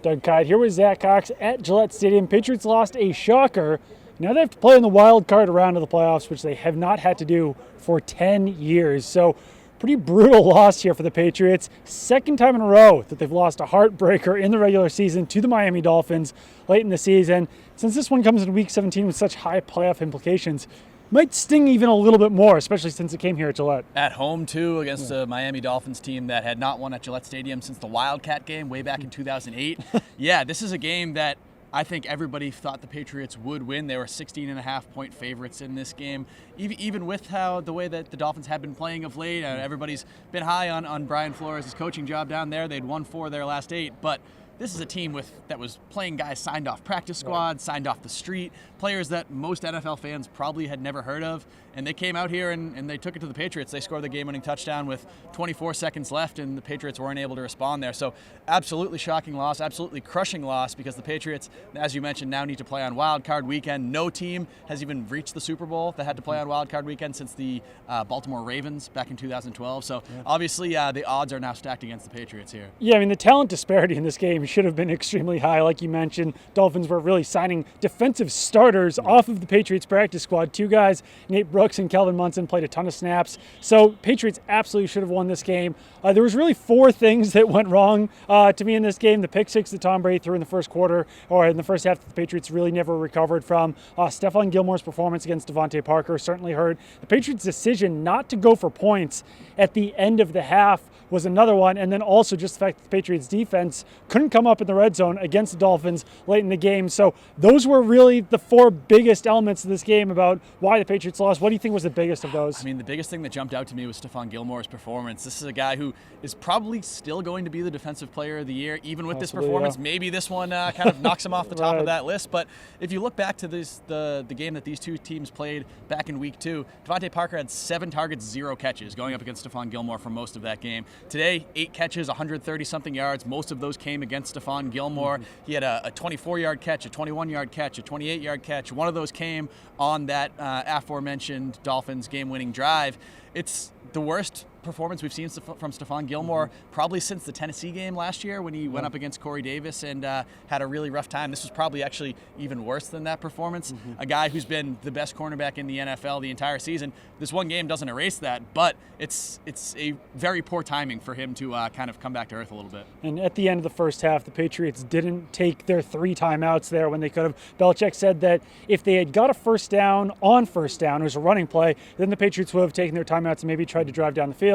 Doug Kite here with Zach Cox at Gillette Stadium. Patriots lost a shocker. Now they have to play in the wild card round of the playoffs, which they have not had to do for 10 years. So pretty brutal loss here for the Patriots. Second time in a row that they've lost a heartbreaker in the regular season to the Miami Dolphins late in the season. Since this one comes in Week 17 with such high playoff implications, might sting even a little bit more, especially since it came here at Gillette. At home, too, against a Miami Dolphins team that had not won at Gillette Stadium since the Wildcat game way back in 2008. Yeah, this is a game that I think everybody thought the Patriots would win. They were 16.5-point favorites in this game. Even with the way that the Dolphins have been playing of late, everybody's been high on Brian Flores' coaching job down there. They'd won 4 of their last 8, but this is a team that was playing guys signed off practice squad, signed off the street, players that most NFL fans probably had never heard of. And they came out here and they took it to the Patriots. They scored the game-winning touchdown with 24 seconds left, and the Patriots weren't able to respond there. So absolutely shocking loss, absolutely crushing loss, because the Patriots, as you mentioned, now need to play on Wild Card Weekend. No team has even reached the Super Bowl that had to play on Wild Card Weekend since the Baltimore Ravens back in 2012. So obviously the odds are now stacked against the Patriots here. Yeah, I mean, the talent disparity in this game should have been extremely high. Like you mentioned, Dolphins were really signing defensive starters off of the Patriots practice squad. 2 guys, Nate Brooks and Kelvin Munson, played a ton of snaps. So Patriots absolutely should have won this game. There was really 4 things that went wrong to me in this game. The pick 6 that Tom Brady threw in the first quarter, or in the first half, that the Patriots really never recovered from. Stephon Gilmore's performance against Devontae Parker certainly hurt. The Patriots' decision not to go for points at the end of the half was another one, and then also just the fact that the Patriots defense couldn't come up in the red zone against the Dolphins late in the game. So those were really the 4 biggest elements of this game about why the Patriots lost. What do you think was the biggest of those? I mean, the biggest thing that jumped out to me was Stephon Gilmore's performance. This is a guy who is probably still going to be the Defensive Player of the Year, even with this performance. Yeah. Maybe this one kind of knocks him off the top of that list. But if you look back to the game that these 2 teams played back in Week 2, Devontae Parker had 7 targets, 0 catches, going up against Stephon Gilmore for most of that game. Today, 8 catches, 130-something yards. Most of those came against Stephon Gilmore. He had a 24-yard catch, a 21-yard catch, a 28-yard catch. One of those came on that aforementioned Dolphins game-winning drive. It's the worst performance we've seen from Stephon Gilmore probably since the Tennessee game last year when he went up against Corey Davis and had a really rough time. This was probably actually even worse than that performance. A guy who's been the best cornerback in the NFL the entire season. This one game doesn't erase that, but it's a very poor timing for him to kind of come back to earth a little bit. And at the end of the first half, the Patriots didn't take their 3 timeouts there when they could have. Belichick said that if they had got a first down on first down, it was a running play, then the Patriots would have taken their timeouts and maybe tried to drive down the field.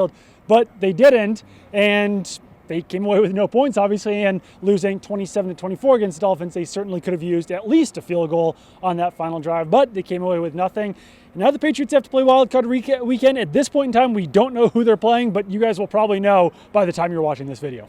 But they didn't, and they came away with no points, obviously, and losing 27-24 against the Dolphins. They certainly could have used at least a field goal on that final drive, but they came away with nothing. Now the Patriots have to play Wild Card Weekend. At this point in time, we don't know who they're playing, but you guys will probably know by the time you're watching this video.